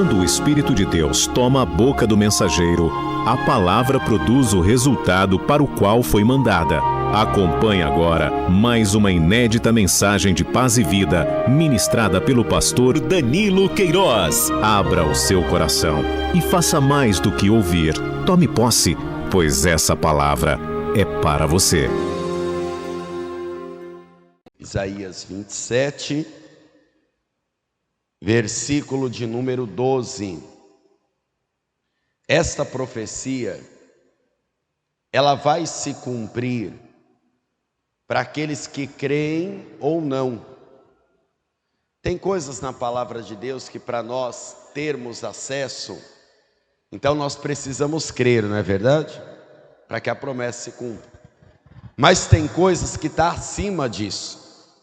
Quando o Espírito de Deus toma a boca do mensageiro, a palavra produz o resultado para o qual foi mandada. Acompanhe agora mais uma inédita mensagem de paz e vida, ministrada pelo pastor Danilo Queiroz. Abra o seu coração e faça mais do que ouvir. Tome posse, pois essa palavra é para você. Isaías 27, versículo de número 12. Esta profecia, ela vai se cumprir para aqueles que creem ou não. Tem coisas na palavra de Deus que para nós termos acesso, então nós precisamos crer, não é verdade? Para que a promessa se cumpra. Mas tem coisas que estão acima disso,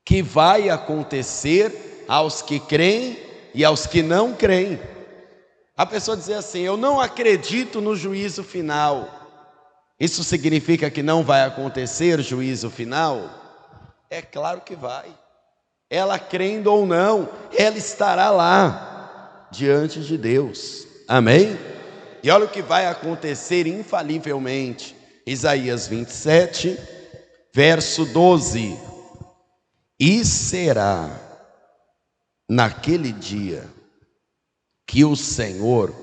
que vai acontecer aos que creem e aos que não creem. A pessoa dizer assim: eu não acredito no juízo final. Isso significa que não vai acontecer juízo final? É claro que vai. Ela crendo ou não, ela estará lá, diante de Deus. Amém? E olha o que vai acontecer infalivelmente. Isaías 27, verso 12. E será naquele dia que o Senhor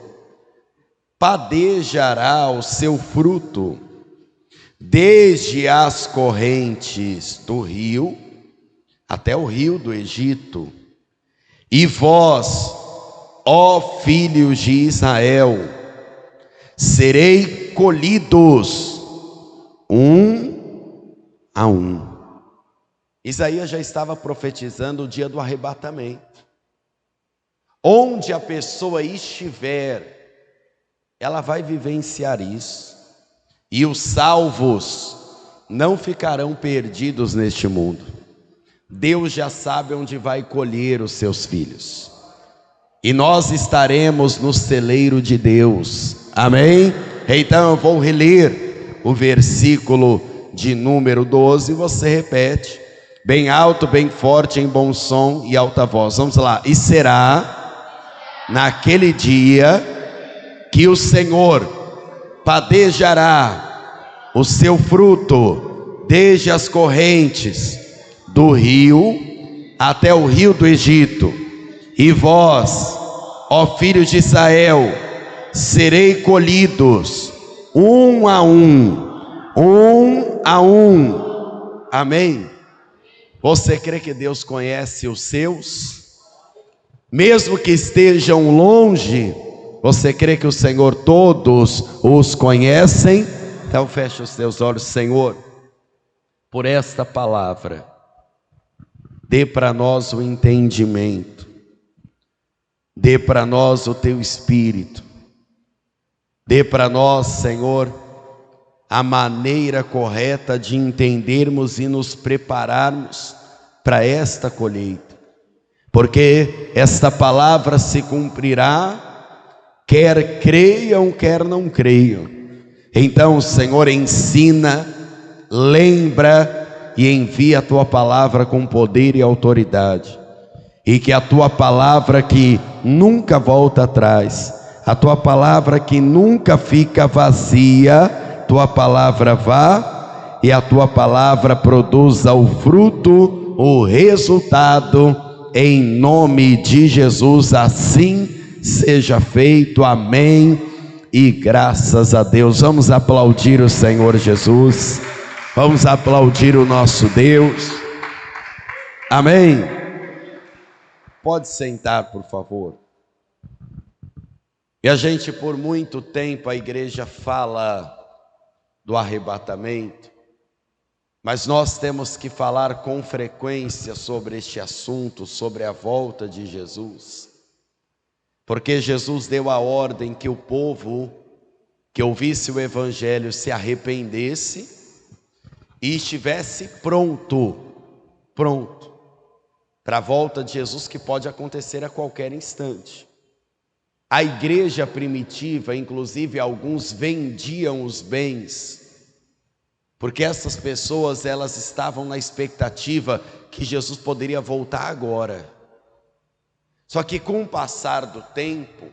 padejará o seu fruto, desde as correntes do rio até o rio do Egito. E vós, ó filhos de Israel, serei colhidos um a um. Isaías já estava profetizando o dia do arrebatamento. Onde a pessoa estiver, ela vai vivenciar isso. E os salvos não ficarão perdidos neste mundo. Deus já sabe onde vai colher os seus filhos. E nós estaremos no celeiro de Deus. Amém? Então eu vou reler o versículo de número 12. Você repete, bem alto, bem forte, em bom som e alta voz. Vamos lá. E será naquele dia que o Senhor padejará o seu fruto, desde as correntes do rio até o rio do Egito. E vós, ó filhos de Israel, serei colhidos um a um, um a um. Amém? Você crê que Deus conhece os seus? Mesmo que estejam longe, você crê que o Senhor todos os conhecem? Então feche os teus olhos. Senhor, por esta palavra, dê para nós o entendimento, dê para nós o teu Espírito, dê para nós, Senhor, a maneira correta de entendermos e nos prepararmos para esta colheita, porque esta palavra se cumprirá, quer creiam, quer não creiam. Então, Senhor, ensina, lembra e envia a tua palavra com poder e autoridade. E que a tua palavra que nunca volta atrás, a tua palavra que nunca fica vazia, tua palavra vá e a tua palavra produza o fruto, o resultado, em nome de Jesus. Assim seja feito, amém, e graças a Deus. Vamos aplaudir o Senhor Jesus, vamos aplaudir o nosso Deus, amém. Pode sentar, por favor. E a gente, por muito tempo, a igreja fala do arrebatamento, mas nós temos que falar com frequência sobre este assunto, sobre a volta de Jesus. Porque Jesus deu a ordem que o povo que ouvisse o evangelho se arrependesse e estivesse pronto para a volta de Jesus, que pode acontecer a qualquer instante. A igreja primitiva, inclusive, alguns vendiam os bens, porque essas pessoas, elas estavam na expectativa que Jesus poderia voltar agora. Só que com o passar do tempo,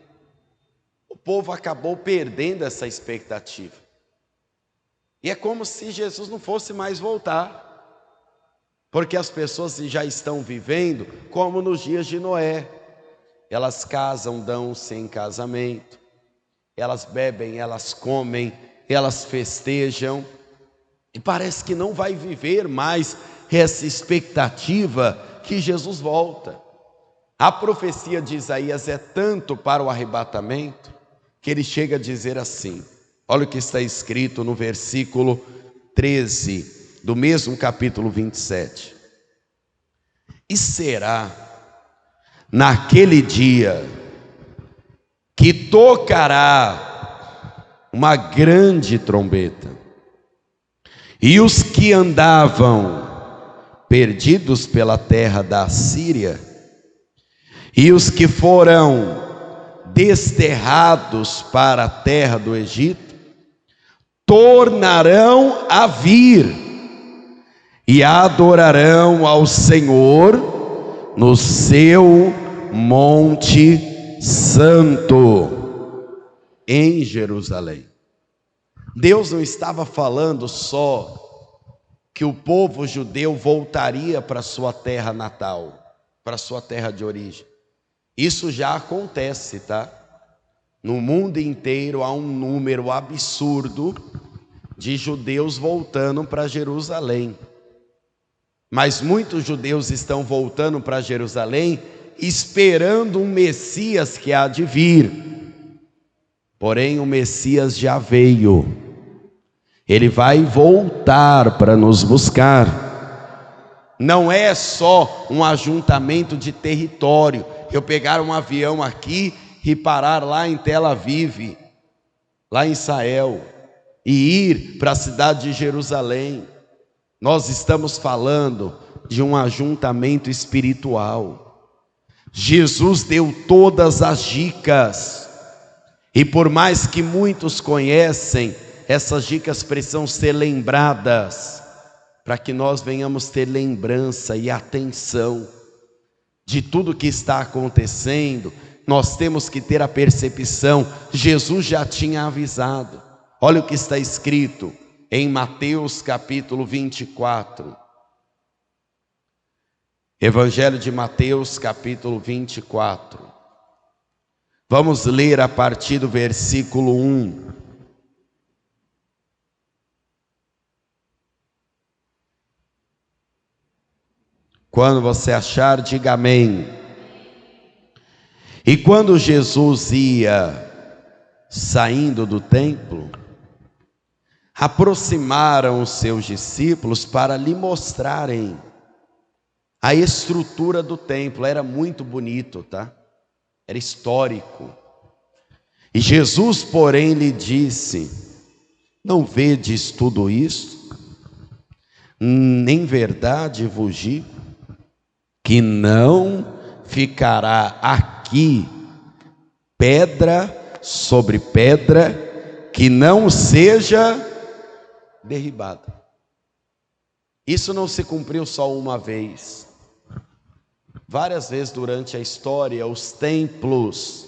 o povo acabou perdendo essa expectativa. E é como se Jesus não fosse mais voltar. Porque as pessoas já estão vivendo como nos dias de Noé. Elas casam, dão-se em casamento. Elas bebem, elas comem, elas festejam. E parece que não vai viver mais essa expectativa que Jesus volta. A profecia de Isaías é tanto para o arrebatamento que ele chega a dizer assim. Olha o que está escrito no versículo 13 do mesmo capítulo 27. E será naquele dia que tocará uma grande trombeta, e os que andavam perdidos pela terra da Síria, e os que foram desterrados para a terra do Egito, tornarão a vir e adorarão ao Senhor no seu monte santo, em Jerusalém. Deus não estava falando só que o povo judeu voltaria para sua terra natal, para sua terra de origem. Isso já acontece, tá? No mundo inteiro há um número absurdo de judeus voltando para Jerusalém. Mas muitos judeus estão voltando para Jerusalém esperando um Messias que há de vir. Porém, o Messias já veio. Ele vai voltar para nos buscar. Não é só um ajuntamento de território. Eu pegar um avião aqui e parar lá em Tel Aviv, lá em Israel, e ir para a cidade de Jerusalém. Nós estamos falando de um ajuntamento espiritual. Jesus deu todas as dicas, e por mais que muitos conhecem, essas dicas precisam ser lembradas, para que nós venhamos ter lembrança e atenção de tudo que está acontecendo. Nós temos que ter a percepção, Jesus já tinha avisado. Olha o que está escrito em Mateus capítulo 24. Evangelho de Mateus capítulo 24. Vamos ler a partir do versículo 1. Quando você achar, diga amém. E quando Jesus ia saindo do templo, aproximaram os seus discípulos para lhe mostrarem a estrutura do templo. Era muito bonito, tá? Era histórico. E Jesus, porém, lhe disse: não vedes tudo isso? Em verdade vos digo que não ficará aqui pedra sobre pedra que não seja derribada. Isso não se cumpriu só uma vez. Várias vezes durante a história, os templos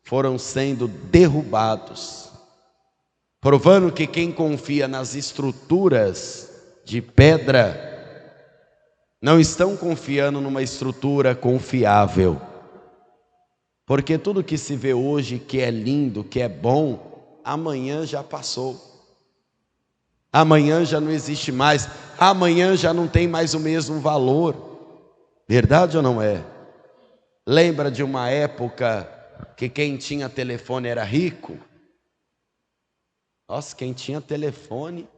foram sendo derrubados, provando que quem confia nas estruturas de pedra não estão confiando numa estrutura confiável. Porque tudo que se vê hoje que é lindo, que é bom, amanhã já passou. Amanhã já não existe mais. Amanhã já não tem mais o mesmo valor. Verdade ou não é? Lembra de uma época que quem tinha telefone era rico? Nossa, quem tinha telefone,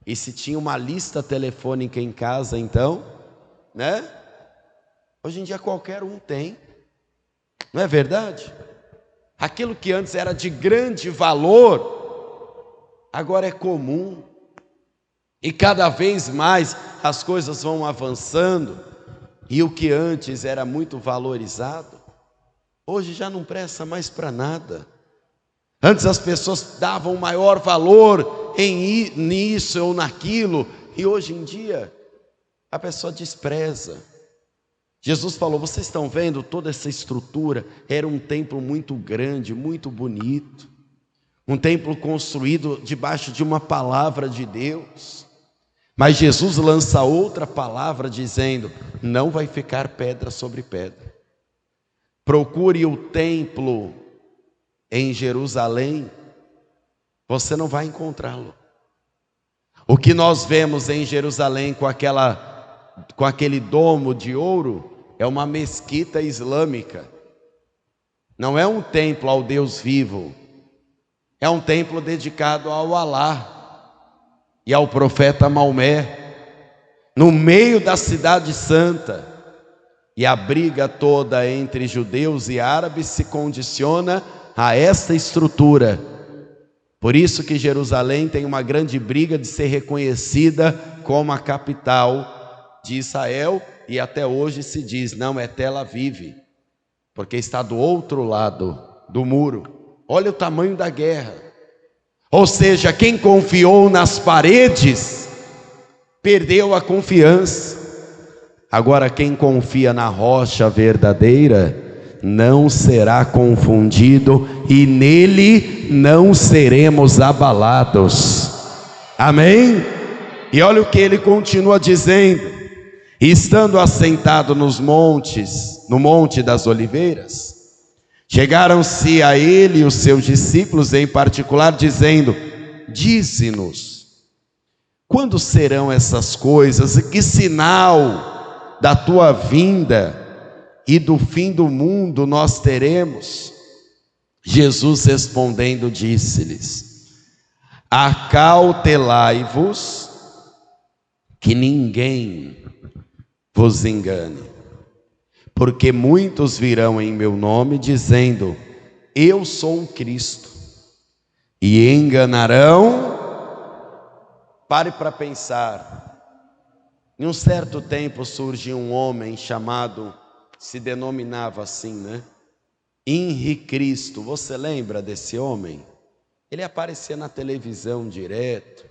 e se tinha uma lista telefônica em casa, então, né? Hoje em dia qualquer um tem. Não é verdade? Aquilo que antes era de grande valor, agora é comum. E cada vez mais as coisas vão avançando, e o que antes era muito valorizado, hoje já não presta mais para nada. Antes as pessoas davam maior valor nisso ou naquilo, e hoje em dia a pessoa despreza. Jesus falou: vocês estão vendo toda essa estrutura? Era um templo muito grande, muito bonito, um templo construído debaixo de uma palavra de Deus. Mas Jesus lança outra palavra dizendo: não vai ficar pedra sobre pedra. Procure o templo em Jerusalém, você não vai encontrá-lo. O que nós vemos em Jerusalém com aquele domo de ouro é uma mesquita islâmica. Não é um templo ao Deus vivo, é um templo dedicado ao Alá e ao profeta Maomé, no meio da cidade santa. E a briga toda entre judeus e árabes se condiciona a esta estrutura. Por isso que Jerusalém tem uma grande briga de ser reconhecida como a capital de Israel, e até hoje se diz: não, é Tel Aviv, porque está do outro lado do muro. Olha o tamanho da guerra. Ou seja, quem confiou nas paredes perdeu a confiança. Agora quem confia na rocha verdadeira não será confundido, e nele não seremos abalados. Amém? E olha o que ele continua dizendo: estando assentado no Monte das Oliveiras, chegaram-se a ele os seus discípulos em particular, dizendo: dize-nos, quando serão essas coisas? E que sinal da tua vinda e do fim do mundo nós teremos? Jesus respondendo disse-lhes: acautelai-vos que ninguém vos engane, porque muitos virão em meu nome dizendo: eu sou o Cristo, e enganarão. Pare para pensar. Em um certo tempo surgiu um homem chamado, se denominava assim, Henri Cristo. Você lembra desse homem? Ele aparecia na televisão direto.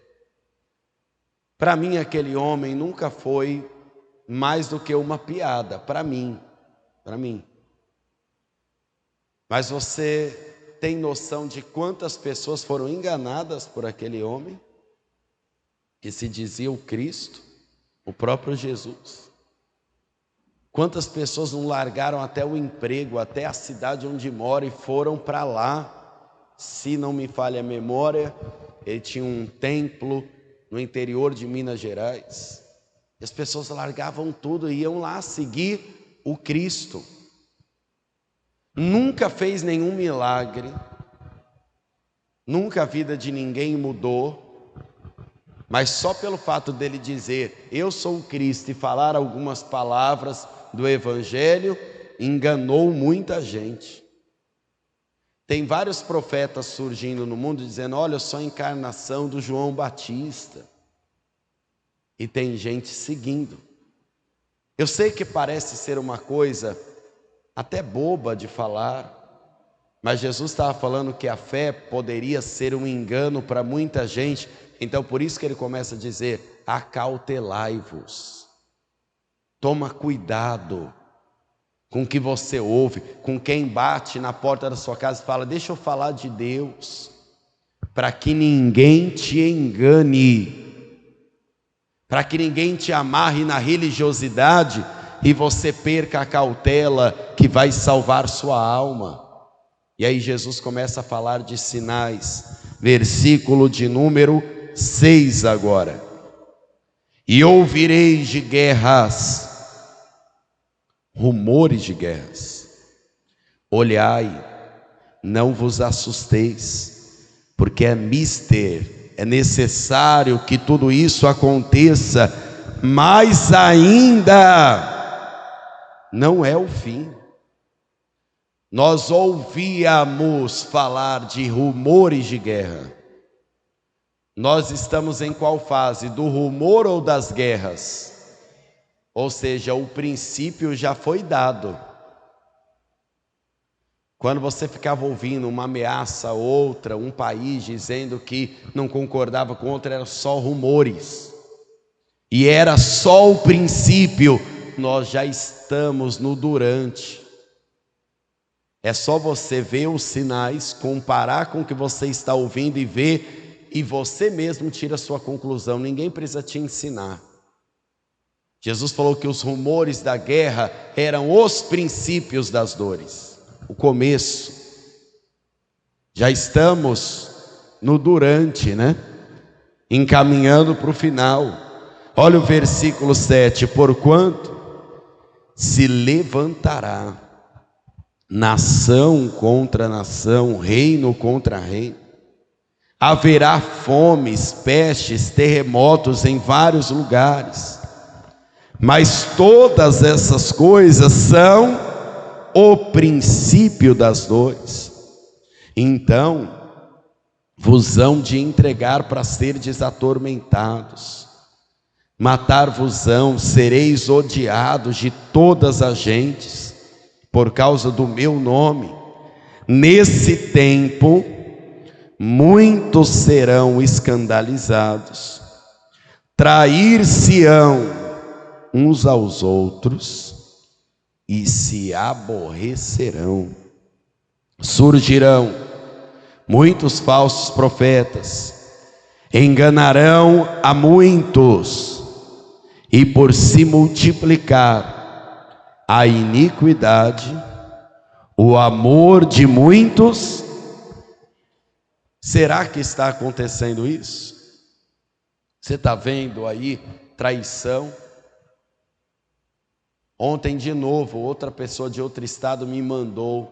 Para mim aquele homem nunca foi mais do que uma piada, para mim. Mas você tem noção de quantas pessoas foram enganadas por aquele homem, que se dizia o Cristo, o próprio Jesus? Quantas pessoas não largaram até o emprego, até a cidade onde mora e foram para lá? Se não me falha a memória, ele tinha um templo no interior de Minas Gerais. E as pessoas largavam tudo e iam lá seguir o Cristo. Nunca fez nenhum milagre, nunca a vida de ninguém mudou, mas só pelo fato dele dizer: eu sou o Cristo, e falar algumas palavras do Evangelho, enganou muita gente. Tem vários profetas surgindo no mundo dizendo: olha, eu sou a encarnação do João Batista. E tem gente seguindo. Eu sei que parece ser uma coisa até boba de falar, mas Jesus estava falando que a fé poderia ser um engano para muita gente. Então por isso que ele começa a dizer: acautelai-vos. Toma cuidado com o que você ouve, com quem bate na porta da sua casa e fala: deixa eu falar de Deus, para que ninguém te engane, para que ninguém te amarre na religiosidade e você perca a cautela que vai salvar sua alma. E aí Jesus começa a falar de sinais, versículo de número 6 agora: e ouvireis de guerras, rumores de guerras. Olhai, não vos assusteis, porque é necessário que tudo isso aconteça, mas ainda não é o fim. Nós ouvíamos falar de rumores de guerra. Nós estamos em qual fase? Do rumor ou das guerras? Ou seja, o princípio já foi dado. Quando você ficava ouvindo uma ameaça a outra, um país dizendo que não concordava com outro, eram só rumores. E era só o princípio nós já estamos no durante. É só você ver os sinais, comparar com o que você está ouvindo e ver, e você mesmo tira a sua conclusão. Ninguém precisa te ensinar. Jesus falou que os rumores da guerra eram os princípios das dores, o começo. Já estamos no durante, né? Encaminhando para o final. Olha o versículo 7: porquanto se levantará nação contra nação, reino contra reino. Haverá fomes, pestes, terremotos em vários lugares. Mas todas essas coisas são o princípio das dores. Então vos hão de entregar para serdes atormentados, matar-vos-ão, sereis odiados de todas as gentes, por causa do meu nome. Nesse tempo, muitos serão escandalizados, trair-se-ão uns aos outros e se aborrecerão. Surgirão muitos falsos profetas, enganarão a muitos, e por se multiplicar a iniquidade, o amor de muitos. Será que está acontecendo isso? Você está vendo aí traição? Ontem de novo, outra pessoa de outro estado me mandou.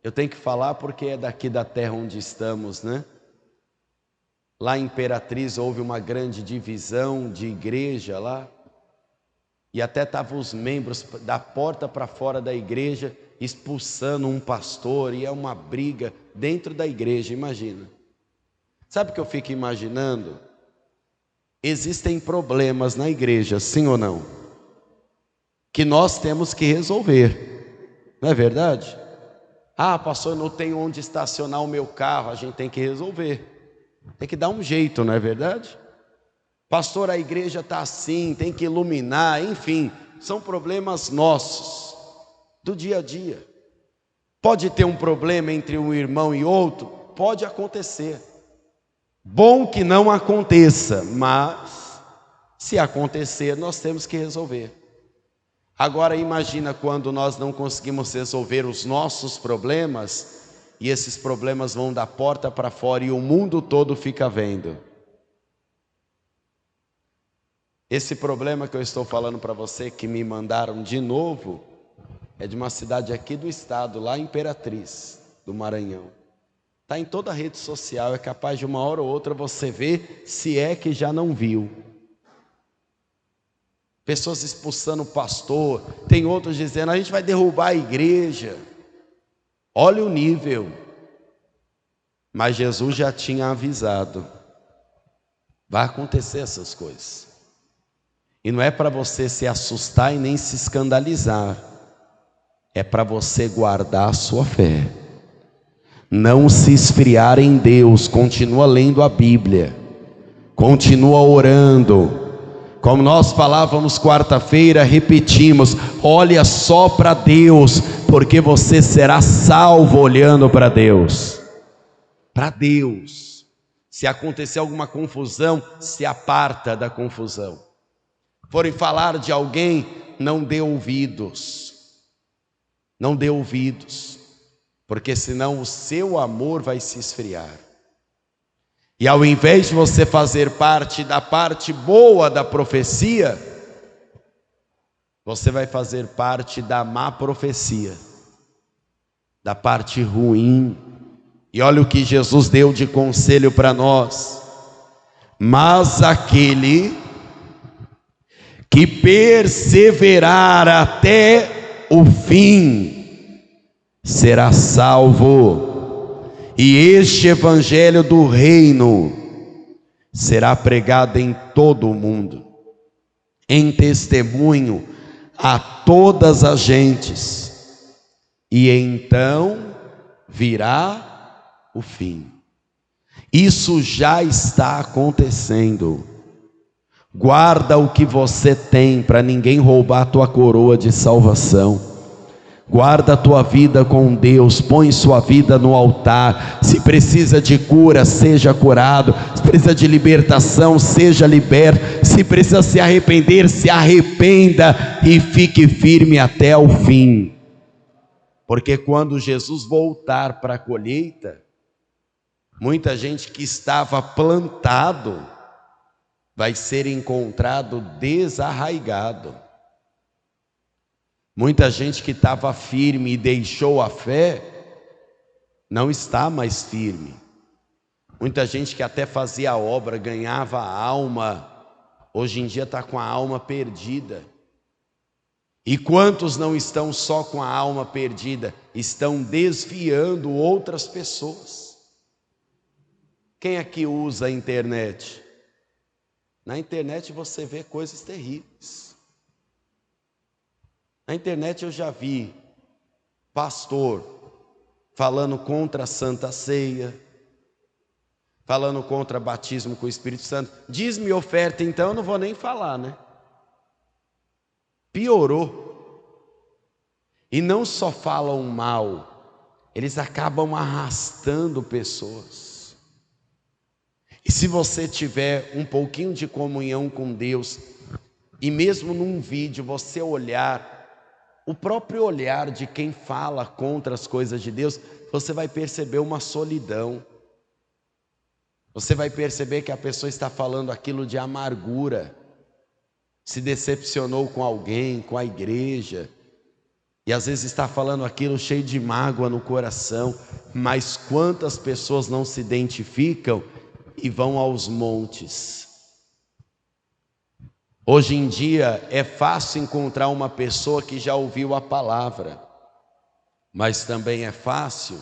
Eu tenho que falar porque é daqui da terra onde estamos, né? Lá em Imperatriz houve uma grande divisão de igreja lá. E até estavam os membros da porta para fora da igreja expulsando um pastor. E é uma briga dentro da igreja, imagina. Sabe o que eu fico imaginando? Existem problemas na igreja, sim ou não? Que nós temos que resolver, não é verdade? Ah, pastor, eu não tenho onde estacionar o meu carro. A gente tem que resolver, tem que dar um jeito, não é verdade? Pastor, a igreja está assim, tem que iluminar, enfim, são problemas nossos, do dia a dia. Pode ter um problema entre um irmão e outro? Pode acontecer. Bom que não aconteça, mas se acontecer, nós temos que resolver. Agora imagina quando nós não conseguimos resolver os nossos problemas, e esses problemas vão da porta para fora e o mundo todo fica vendo. Esse problema que eu estou falando para você, que me mandaram de novo, é de uma cidade aqui do estado, lá em Imperatriz, do Maranhão. Está em toda a rede social, é capaz de uma hora ou outra você ver, se é que já não viu. Pessoas expulsando o pastor, tem outros dizendo, a gente vai derrubar a igreja. Olha o nível. Mas Jesus já tinha avisado, vai acontecer essas coisas. E não é para você se assustar e nem se escandalizar. É para você guardar a sua fé. Não se esfriar em Deus. Continua lendo a Bíblia. Continua orando. Como nós falávamos quarta-feira, repetimos. Olha só para Deus. Porque você será salvo olhando para Deus. Para Deus. Se acontecer alguma confusão, se aparta da confusão. Forem falar de alguém, não dê ouvidos. Não dê ouvidos, porque senão o seu amor vai se esfriar. E ao invés de você fazer parte da parte boa da profecia, você vai fazer parte da má profecia, da parte ruim. E olha o que Jesus deu de conselho para nós. Mas aquele que perseverar até o fim será salvo, e este evangelho do reino será pregado em todo o mundo, em testemunho a todas as gentes, e então virá o fim. Isso já está acontecendo. Guarda o que você tem para ninguém roubar a tua coroa de salvação. Guarda a tua vida com Deus, põe sua vida no altar. Se precisa de cura, seja curado. Se precisa de libertação, seja liberto. Se precisa se arrepender, se arrependa e fique firme até o fim. Porque quando Jesus voltar para a colheita, muita gente que estava plantado vai ser encontrado desarraigado. Muita gente que estava firme e deixou a fé, não está mais firme. Muita gente que até fazia a obra, ganhava a alma, hoje em dia está com a alma perdida. E quantos não estão só com a alma perdida, estão desviando outras pessoas? Quem aqui usa a internet? Na internet você vê coisas terríveis. Na internet eu já vi pastor falando contra a Santa Ceia, falando contra batismo com o Espírito Santo. Diz-me oferta, então eu não vou nem falar, né? Piorou. E não só falam mal, eles acabam arrastando pessoas. E se você tiver um pouquinho de comunhão com Deus, e mesmo num vídeo você olhar, o próprio olhar de quem fala contra as coisas de Deus, você vai perceber uma solidão. Você vai perceber que a pessoa está falando aquilo de amargura, se decepcionou com alguém, com a igreja, e às vezes está falando aquilo cheio de mágoa no coração. Mas quantas pessoas não se identificam e vão aos montes? Hoje em dia é fácil encontrar uma pessoa que já ouviu a palavra, mas também é fácil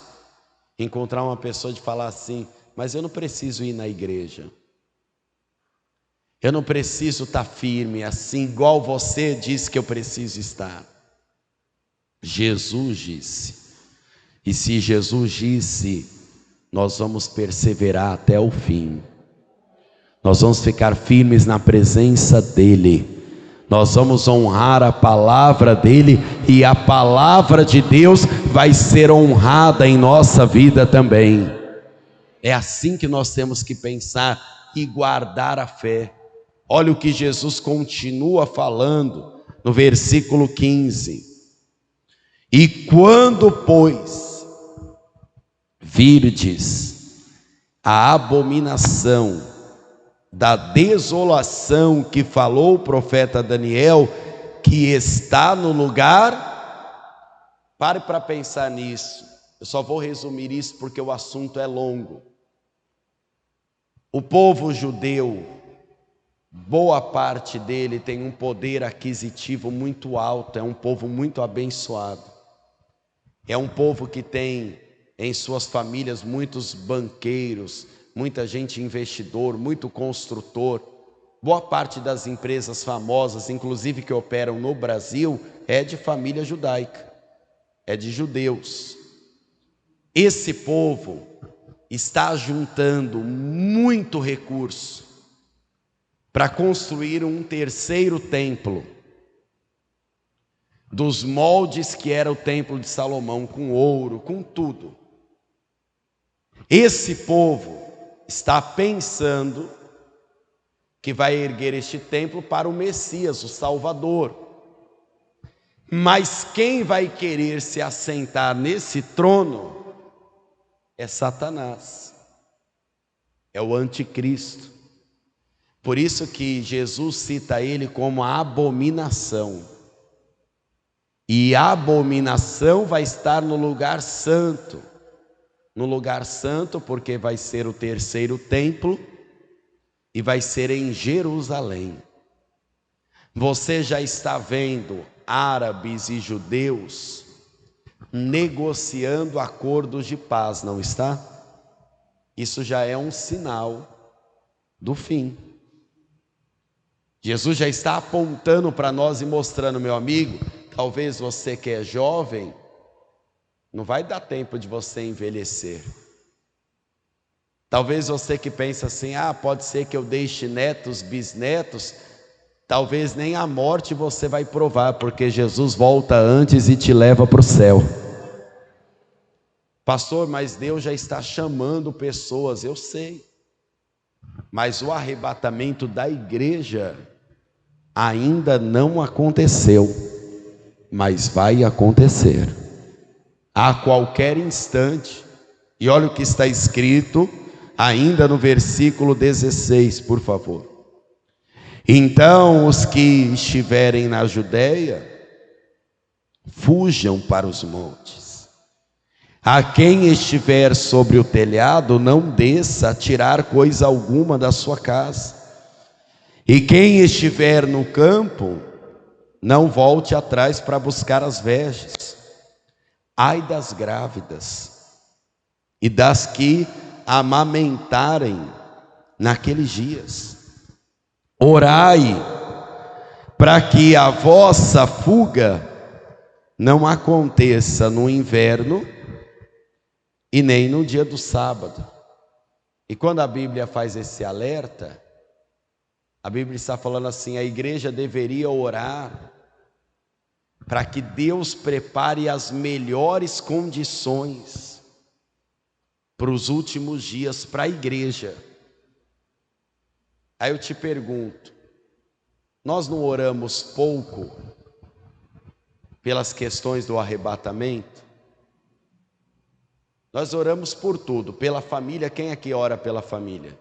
encontrar uma pessoa de falar assim: mas eu não preciso ir na igreja, eu não preciso estar firme assim, igual você diz que eu preciso estar. Jesus disse, e se Jesus disse, nós vamos perseverar até o fim. Nós vamos ficar firmes na presença dEle. Nós vamos honrar a palavra dEle, e a palavra de Deus vai ser honrada em nossa vida também. É assim que nós temos que pensar e guardar a fé. Olha o que Jesus continua falando no versículo 15. E quando, pois, virdes a abominação da desolação que falou o profeta Daniel, que está no lugar, pare para pensar nisso. Eu só vou resumir isso porque o assunto é longo. O povo judeu, boa parte dele tem um poder aquisitivo muito alto, é um povo muito abençoado. É um povo que tem em suas famílias muitos banqueiros, muita gente investidor, muito construtor. Boa parte das empresas famosas, inclusive que operam no Brasil, é de família judaica, é de judeus. Esse povo está juntando muito recurso para construir um terceiro templo, dos moldes que era o templo de Salomão, com ouro, com tudo. Esse povo está pensando que vai erguer este templo para o Messias, o Salvador. Mas quem vai querer se assentar nesse trono é Satanás, é o anticristo. Por isso que Jesus cita ele como a abominação. E a abominação vai estar no lugar santo. No lugar santo, porque vai ser o terceiro templo e vai ser em Jerusalém. Você já está vendo árabes e judeus negociando acordos de paz, não está? Isso já é um sinal do fim. Jesus já está apontando para nós e mostrando, meu amigo, talvez você que é jovem, não vai dar tempo de você envelhecer. Talvez você que pensa assim, pode ser que eu deixe netos, bisnetos, talvez nem a morte você vai provar, porque Jesus volta antes e te leva para o céu. Pastor, mas Deus já está chamando pessoas, eu sei, mas o arrebatamento da igreja ainda não aconteceu, mas vai acontecer a qualquer instante. E olha o que está escrito ainda no versículo 16, por favor. Então os que estiverem na Judéia, fujam para os montes. A quem estiver sobre o telhado, não desça a tirar coisa alguma da sua casa. E quem estiver no campo, não volte atrás para buscar as vestes. Ai das grávidas e das que amamentarem naqueles dias. Orai para que a vossa fuga não aconteça no inverno e nem no dia do sábado. E quando a Bíblia faz esse alerta, a Bíblia está falando assim: a igreja deveria orar para que Deus prepare as melhores condições para os últimos dias para a igreja. Aí eu te pergunto, nós não oramos pouco pelas questões do arrebatamento? Nós oramos por tudo, pela família. Quem aqui ora pela família?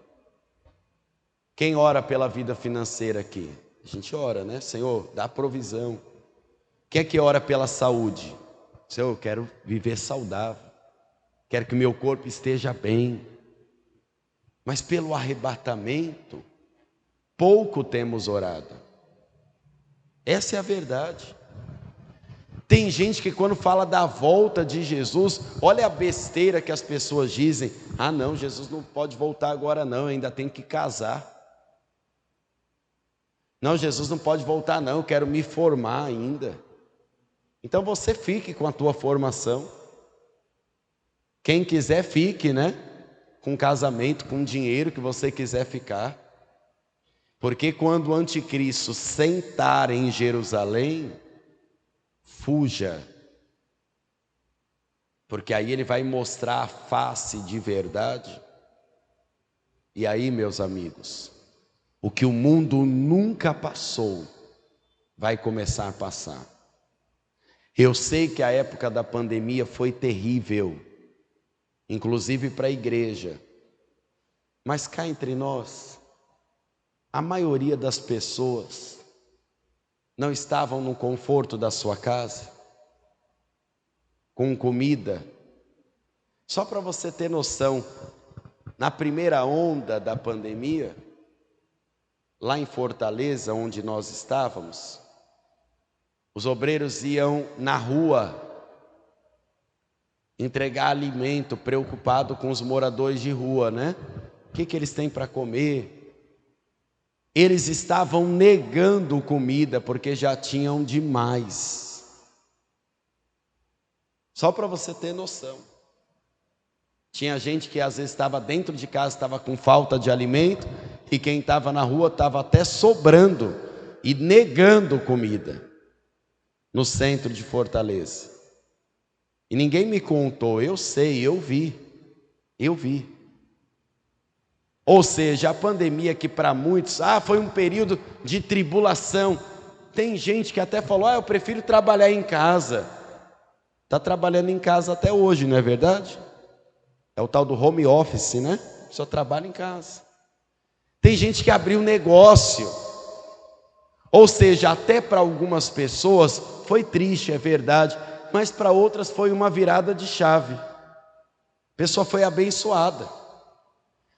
Quem ora pela vida financeira aqui? A gente ora, né? Senhor, dá provisão. Quem é que ora pela saúde? Senhor, eu quero viver saudável, quero que meu corpo esteja bem. Mas pelo arrebatamento, pouco temos orado. Essa é a verdade. Tem gente que quando fala da volta de Jesus, olha a besteira que as pessoas dizem: não, Jesus não pode voltar agora não, ainda tem que casar. Não, Jesus não pode voltar não, eu quero me formar ainda. Então você fique com a tua formação. Quem quiser fique, né? Com casamento, com dinheiro que você quiser ficar. Porque quando o anticristo sentar em Jerusalém, fuja. Porque aí ele vai mostrar a face de verdade. E aí, meus amigos, o que o mundo nunca passou, vai começar a passar. Eu sei que a época da pandemia foi terrível, inclusive para a igreja. Mas cá entre nós, a maioria das pessoas não estavam no conforto da sua casa, com comida. Só para você ter noção, na primeira onda da pandemia, lá em Fortaleza, onde nós estávamos, os obreiros iam na rua entregar alimento, preocupado com os moradores de rua, né? O que eles têm para comer? Eles estavam negando comida porque já tinham demais. Só para você ter noção. Tinha gente que às vezes estava dentro de casa, estava com falta de alimento, e quem estava na rua estava até sobrando e negando comida. No centro de Fortaleza. E ninguém me contou, eu sei, eu vi. Ou seja, a pandemia que para muitos, foi um período de tribulação. Tem gente que até falou, eu prefiro trabalhar em casa. Está trabalhando em casa até hoje, não é verdade? É o tal do home office, né? Só trabalha em casa. Tem gente que abriu negócio. Ou seja, até para algumas pessoas foi triste, é verdade, mas para outras foi uma virada de chave. A pessoa foi abençoada.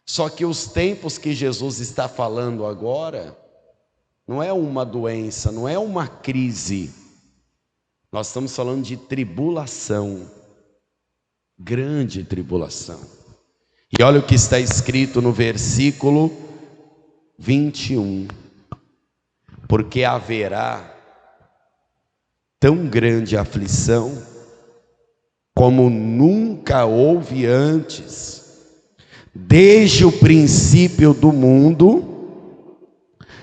Só que os tempos que Jesus está falando agora, não é uma doença, não é uma crise. Nós estamos falando de tribulação, grande tribulação. E olha o que está escrito no versículo 21. Porque haverá tão grande aflição como nunca houve antes, desde o princípio do mundo,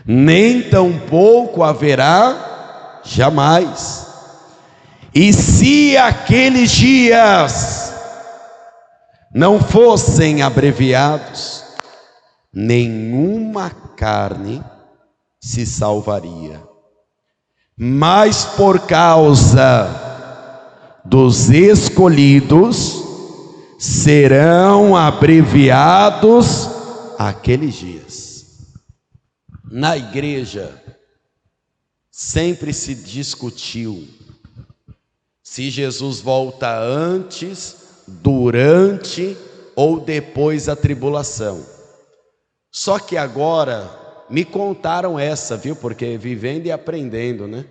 nem tampouco haverá jamais. E se aqueles dias não fossem abreviados, nenhuma carne se salvaria. Mas por causa dos escolhidos, serão abreviados aqueles dias. Na igreja, sempre se discutiu se Jesus volta antes, durante ou depois da tribulação. Só que agora me contaram essa, viu? Porque vivendo e aprendendo, né?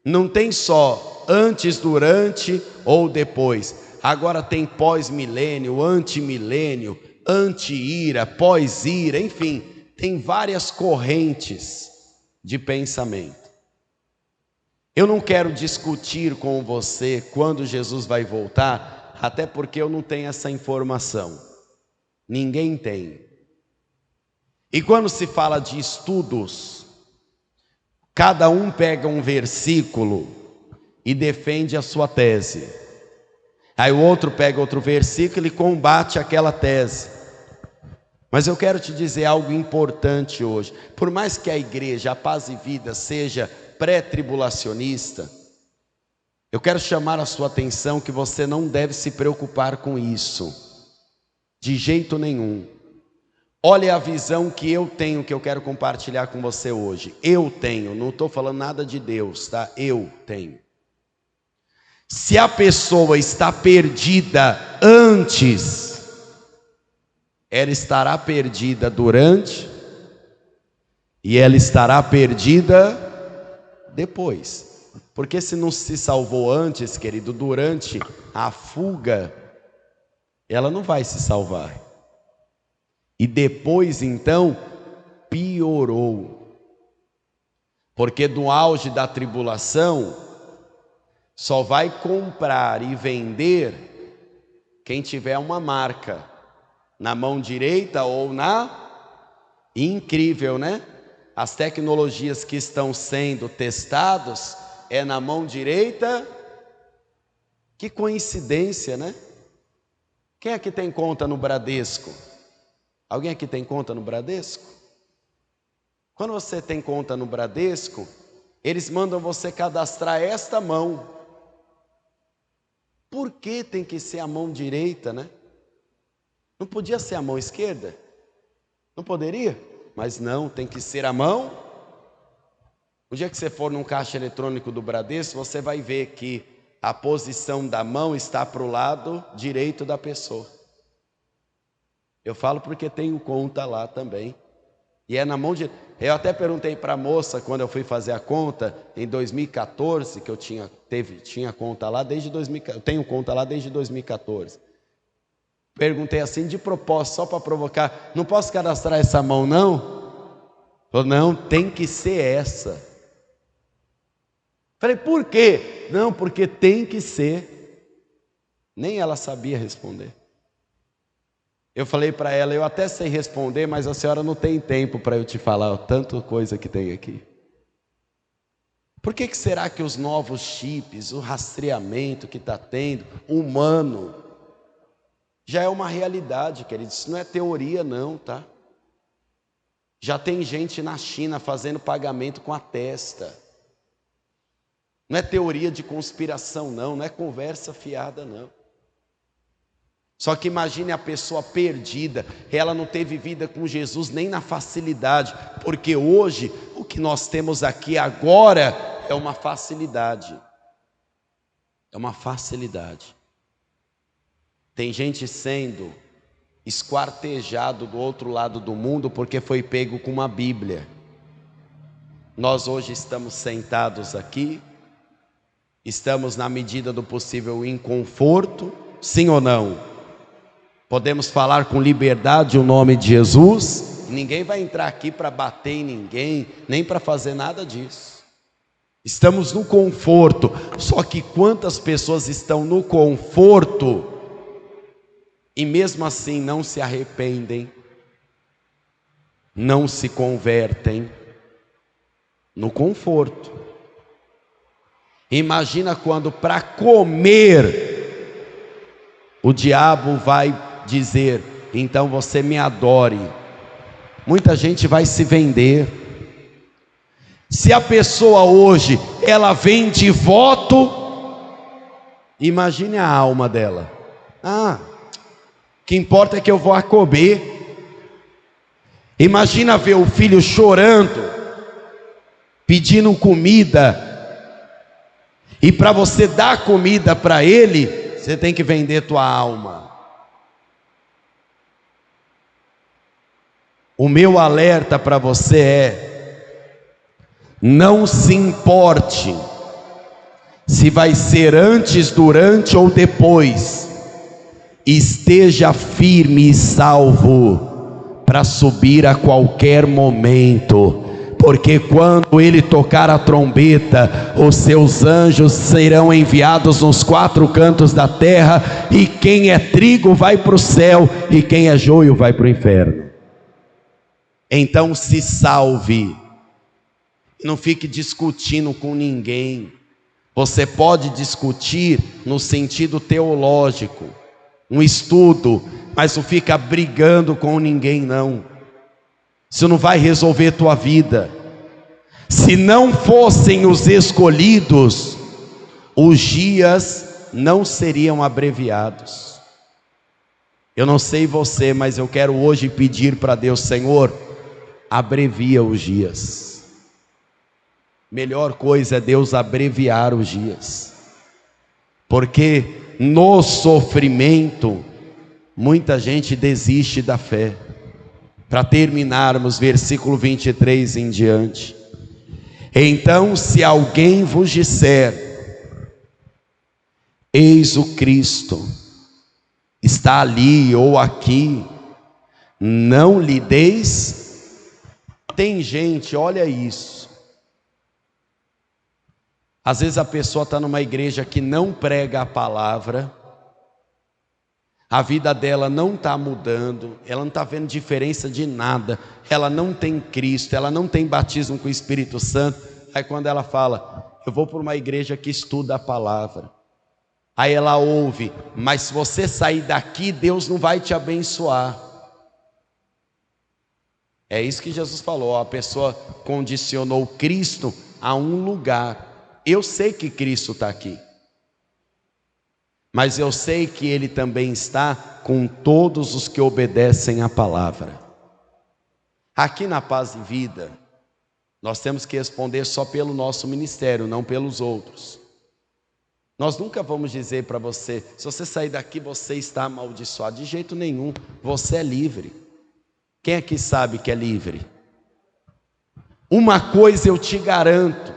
Não tem só antes, durante ou depois. Agora tem pós-milênio, antimilênio, anti-ira, pós-ira, enfim, tem várias correntes de pensamento. Eu não quero discutir com você quando Jesus vai voltar, até porque eu não tenho essa informação. Ninguém tem. E quando se fala de estudos, cada um pega um versículo e defende a sua tese. Aí o outro pega outro versículo e combate aquela tese. Mas eu quero te dizer algo importante hoje. Por mais que a igreja, a Paz e Vida, seja pré-tribulacionista, eu quero chamar a sua atenção que você não deve se preocupar com isso, de jeito nenhum. Olha a visão que eu tenho, que eu quero compartilhar com você hoje. Eu tenho, não estou falando nada de Deus, tá? Eu tenho. Se a pessoa está perdida antes, ela estará perdida durante e ela estará perdida depois. Porque se não se salvou antes, querido, durante a fuga, ela não vai se salvar. E depois, então, piorou. Porque no auge da tribulação, só vai comprar e vender quem tiver uma marca na mão direita ou na... Incrível, né? As tecnologias que estão sendo testadas é na mão direita. Que coincidência, né? Quem aqui tem conta no Bradesco? Alguém aqui tem conta no Bradesco? Quando você tem conta no Bradesco, eles mandam você cadastrar esta mão. Por que tem que ser a mão direita, né? Não podia ser a mão esquerda? Não poderia? Mas não, tem que ser a mão. O dia que você for num caixa eletrônico do Bradesco, você vai ver que a posição da mão está para o lado direito da pessoa. Eu falo porque tenho conta lá também. E é na mão direita. Eu até perguntei para a moça, quando eu fui fazer a conta, em 2014, que eu tinha conta lá desde 2014, eu tenho conta lá desde 2014. Perguntei assim, de propósito, só para provocar, não posso cadastrar essa mão não? Falou, não, tem que ser essa. Falei, por quê? Não, porque tem que ser. Nem ela sabia responder. Eu falei para ela, eu até sei responder, mas a senhora não tem tempo para eu te falar tanta coisa que tem aqui. Por que será que os novos chips, o rastreamento que está tendo, humano, já é uma realidade, querido? Isso não é teoria não, tá? Já tem gente na China fazendo pagamento com a testa. Não é teoria de conspiração não, não é conversa fiada não. Só que imagine a pessoa perdida, ela não teve vida com Jesus nem na facilidade, porque hoje o que nós temos aqui agora é uma facilidade. É uma facilidade. Tem gente sendo esquartejado do outro lado do mundo porque foi pego com uma Bíblia. Nós hoje estamos sentados aqui, estamos na medida do possível em conforto, sim ou não? Podemos falar com liberdade o nome de Jesus. Ninguém vai entrar aqui para bater em ninguém, nem para fazer nada disso. Estamos no conforto. Só que quantas pessoas estão no conforto e mesmo assim não se arrependem, não se convertem no conforto. Imagina quando para comer o diabo vai dizer: então você me adore. Muita gente vai se vender. Se a pessoa hoje ela vende voto, imagine a alma dela. O que importa é que eu vou a comer. Imagina ver o filho chorando, pedindo comida, e para você dar comida para ele, você tem que vender tua alma. O meu alerta para você é: não se importe se vai ser antes, durante ou depois, esteja firme e salvo para subir a qualquer momento, porque quando ele tocar a trombeta, os seus anjos serão enviados nos 4 cantos da terra, e quem é trigo vai para o céu, e quem é joio vai para o inferno. Então se salve, não fique discutindo com ninguém. Você pode discutir no sentido teológico, um estudo, mas não fica brigando com ninguém não. Isso não vai resolver tua vida. Se não fossem os escolhidos, os dias não seriam abreviados. Eu não sei você, mas eu quero hoje pedir para Deus: Senhor, abrevia os dias. Melhor coisa é Deus abreviar os dias, porque no sofrimento muita gente desiste da fé. Para terminarmos, versículo 23 em diante: então se alguém vos disser, eis o Cristo, está ali ou aqui, não lhe deis. Tem gente, olha isso, às vezes a pessoa está numa igreja que não prega a palavra, a vida dela não está mudando, ela não está vendo diferença de nada, ela não tem Cristo, ela não tem batismo com o Espírito Santo. Aí quando ela fala: eu vou para uma igreja que estuda a palavra, aí ela ouve: mas se você sair daqui, Deus não vai te abençoar. É isso que Jesus falou, a pessoa condicionou Cristo a um lugar. Eu sei que Cristo está aqui, mas eu sei que Ele também está com todos os que obedecem à palavra. Aqui na Paz e Vida, nós temos que responder só pelo nosso ministério, não pelos outros. Nós nunca vamos dizer para você: se você sair daqui você está amaldiçoado. De jeito nenhum, você é livre. Quem aqui sabe que é livre? Uma coisa eu te garanto: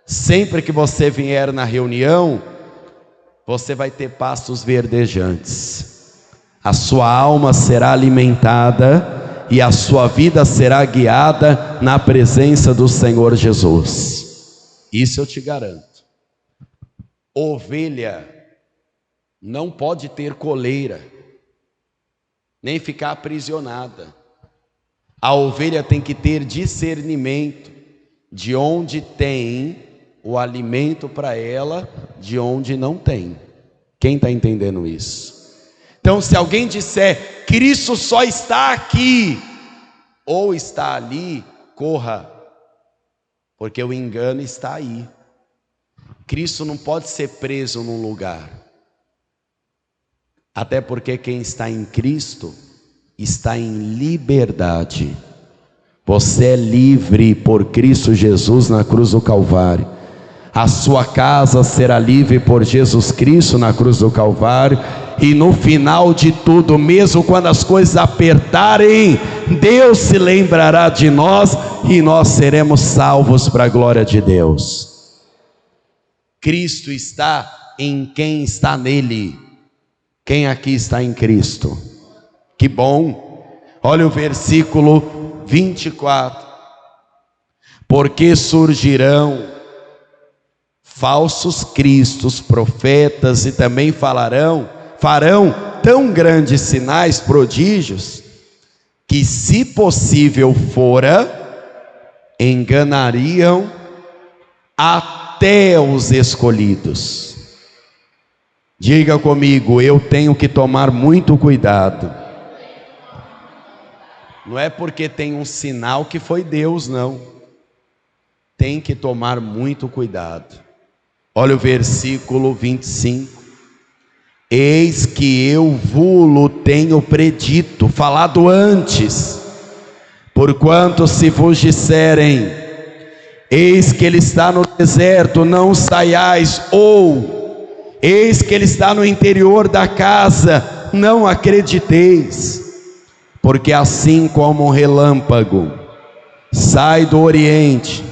sempre que você vier na reunião, você vai ter pastos verdejantes, a sua alma será alimentada e a sua vida será guiada na presença do Senhor Jesus. Isso eu te garanto. Ovelha não pode ter coleira, nem ficar aprisionada. A ovelha tem que ter discernimento de onde tem o alimento para ela, de onde não tem. Quem está entendendo isso? Então, se alguém disser: Cristo só está aqui ou está ali, corra, porque o engano está aí. Cristo não pode ser preso num lugar, até porque quem está em Cristo está em liberdade. Você é livre por Cristo Jesus na cruz do Calvário. A sua casa será livre por Jesus Cristo na cruz do Calvário. E no final de tudo, mesmo quando as coisas apertarem, Deus se lembrará de nós e nós seremos salvos para a glória de Deus. Cristo está em quem está nele. Quem aqui está em Cristo? Que bom! Olha o versículo 24: porque surgirão falsos cristos, profetas, e também farão tão grandes sinais, prodígios, que, se possível fora, enganariam até os escolhidos. Diga comigo, eu tenho que tomar muito cuidado. Não é porque tem um sinal que foi Deus, não. Tem que tomar muito cuidado. Olha o versículo 25. Eis que eu vulo tenho predito, falado antes. Porquanto se vos disserem, eis que ele está no deserto, não saiais, ou eis que ele está no interior da casa, não acrediteis. Porque assim como um relâmpago sai do oriente,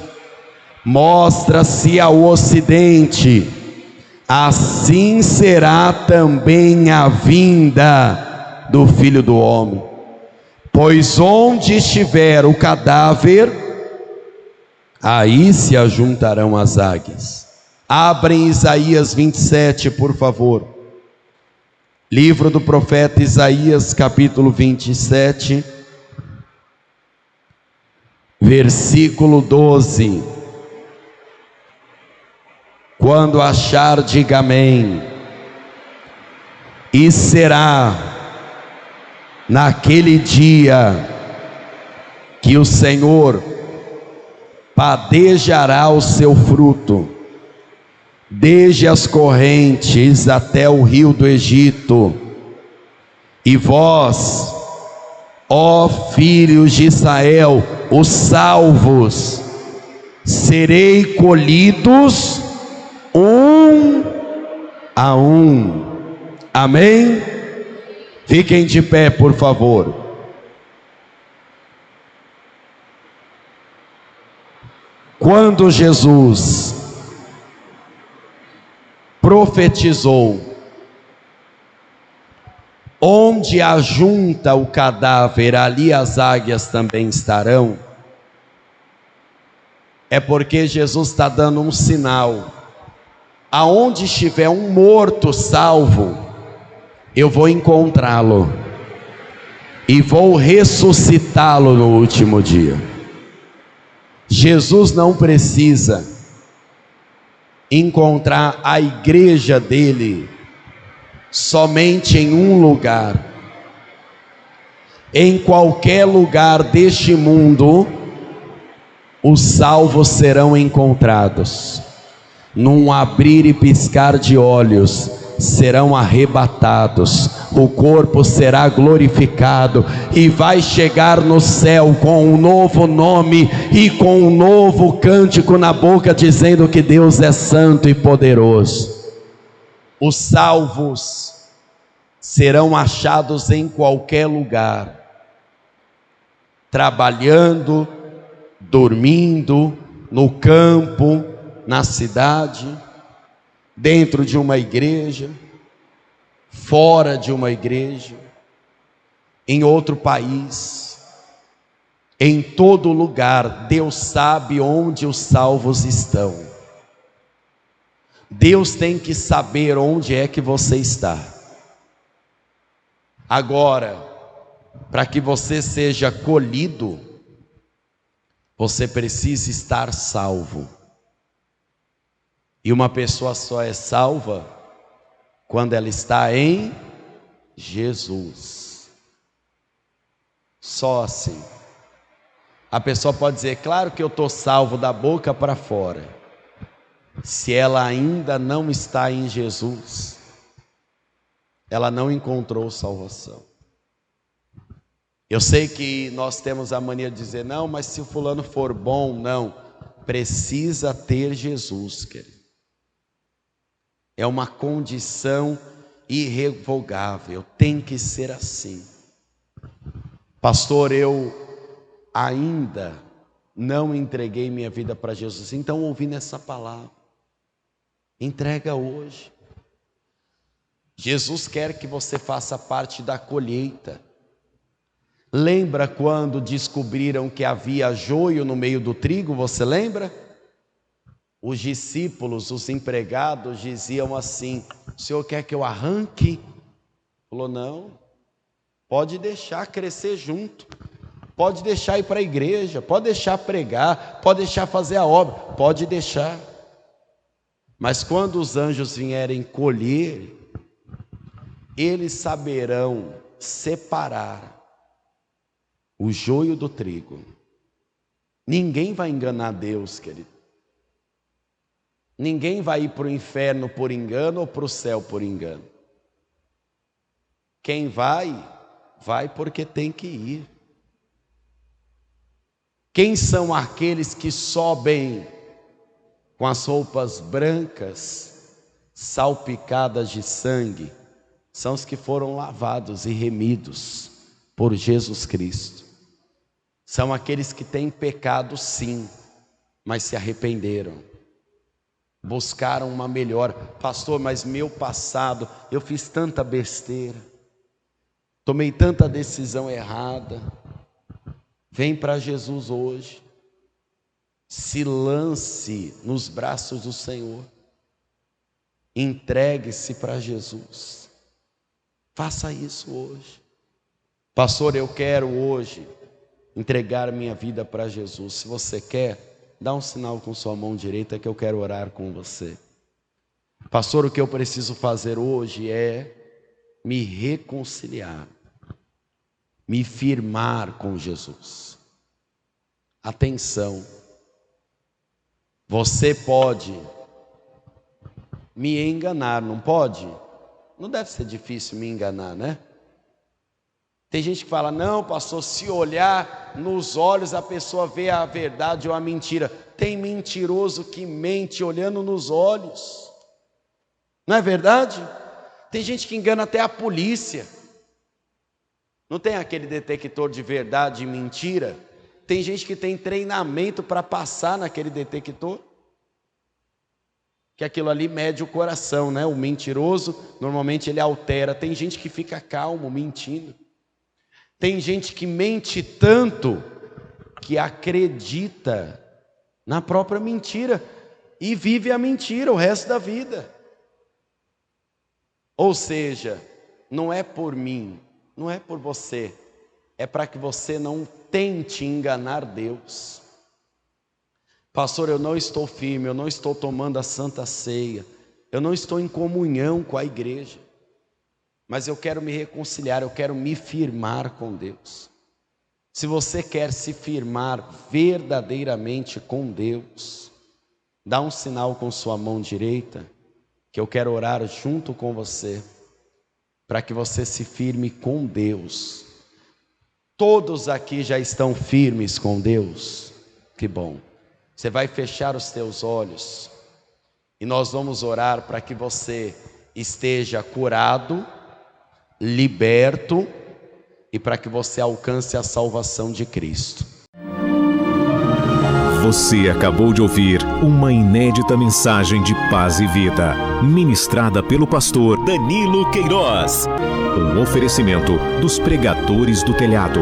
mostra-se ao ocidente, assim será também a vinda do Filho do Homem. Pois onde estiver o cadáver, aí se ajuntarão as águias. Abrem Isaías 27, por favor. Livro do profeta Isaías, capítulo 27, versículo 12. Quando achar, diga amém. E será naquele dia que o Senhor padejará o seu fruto, desde as correntes até o rio do Egito. E vós, ó filhos de Israel, os salvos, serei colhidos um a um. Amém? Fiquem de pé, por favor. Quando Jesus profetizou, onde ajunta o cadáver, ali as águias também estarão, é porque Jesus está dando um sinal. Aonde estiver um morto salvo, eu vou encontrá-lo e vou ressuscitá-lo no último dia. Jesus não precisa encontrar a igreja dele somente em um lugar. Em qualquer lugar deste mundo, os salvos serão encontrados. Num abrir e piscar de olhos, serão arrebatados, o corpo será glorificado e vai chegar no céu com um novo nome e com um novo cântico na boca, dizendo que Deus é santo e poderoso. Os salvos serão achados em qualquer lugar, trabalhando, dormindo, no campo, na cidade, dentro de uma igreja, fora de uma igreja, em outro país, em todo lugar. Deus sabe onde os salvos estão. Deus tem que saber onde é que você está. Agora, para que você seja colhido, você precisa estar salvo. E uma pessoa só é salva quando ela está em Jesus. Só assim. A pessoa pode dizer, claro que eu estou salvo da boca para fora. Se ela ainda não está em Jesus, ela não encontrou salvação. Eu sei que nós temos a mania de dizer, não, mas se o fulano for bom, não. Precisa ter Jesus, querido. É uma condição irrevogável, tem que ser assim. Pastor, eu ainda não entreguei minha vida para Jesus. Então, ouvindo essa palavra, entrega hoje. Jesus quer que você faça parte da colheita. Lembra quando descobriram que havia joio no meio do trigo? Você lembra? Os discípulos, os empregados diziam assim, o Senhor quer que eu arranque Falou, não, pode deixar crescer junto, pode deixar ir para a igreja, pode deixar pregar, pode deixar fazer a obra, pode deixar. Mas quando os anjos vierem colher, eles saberão separar o joio do trigo. Ninguém vai enganar Deus, querido. Ninguém vai ir para o inferno por engano ou para o céu por engano. Quem vai, vai porque tem que ir. Quem são aqueles que sobem com as roupas brancas, salpicadas de sangue? São os que foram lavados e remidos por Jesus Cristo. São aqueles que têm pecado sim, mas se arrependeram. Buscaram uma melhor. Pastor, mas meu passado, eu fiz tanta besteira, tomei tanta decisão errada. Vem para Jesus hoje, se lance nos braços do Senhor, entregue-se para Jesus, faça isso hoje. Pastor, eu quero hoje entregar minha vida para Jesus. Se você quer, dá um sinal com sua mão direita que eu quero orar com você. Pastor, o que eu preciso fazer hoje é me reconciliar, me firmar com Jesus. Atenção, você pode me enganar, não pode? Não deve ser difícil me enganar, né? Tem gente que fala, não, pastor, se olhar nos olhos a pessoa vê a verdade ou a mentira. Tem mentiroso que mente olhando nos olhos, não é verdade? Tem gente que engana até a polícia. Não tem aquele detector de verdade e mentira? Tem gente que tem treinamento para passar naquele detector, que aquilo ali mede o coração, né? O mentiroso, normalmente ele altera. Tem gente que fica calmo mentindo. Tem gente que mente tanto que acredita na própria mentira e vive a mentira o resto da vida. Ou seja, não é por mim, não é por você, é para que você não tente enganar Deus. Pastor, eu não estou firme, eu não estou tomando a Santa Ceia, eu não estou em comunhão com a igreja, mas eu quero me reconciliar, eu quero me firmar com Deus. Se você quer se firmar verdadeiramente com Deus, dá um sinal com sua mão direita, que eu quero orar junto com você, para que você se firme com Deus. Todos aqui já estão firmes com Deus? Que bom. Você vai fechar os teus olhos, e nós vamos orar para que você esteja curado, liberto, e para que você alcance a salvação de Cristo. Você acabou de ouvir uma inédita mensagem de paz e vida, ministrada pelo pastor Danilo Queiroz. Um oferecimento dos Pregadores do Telhado.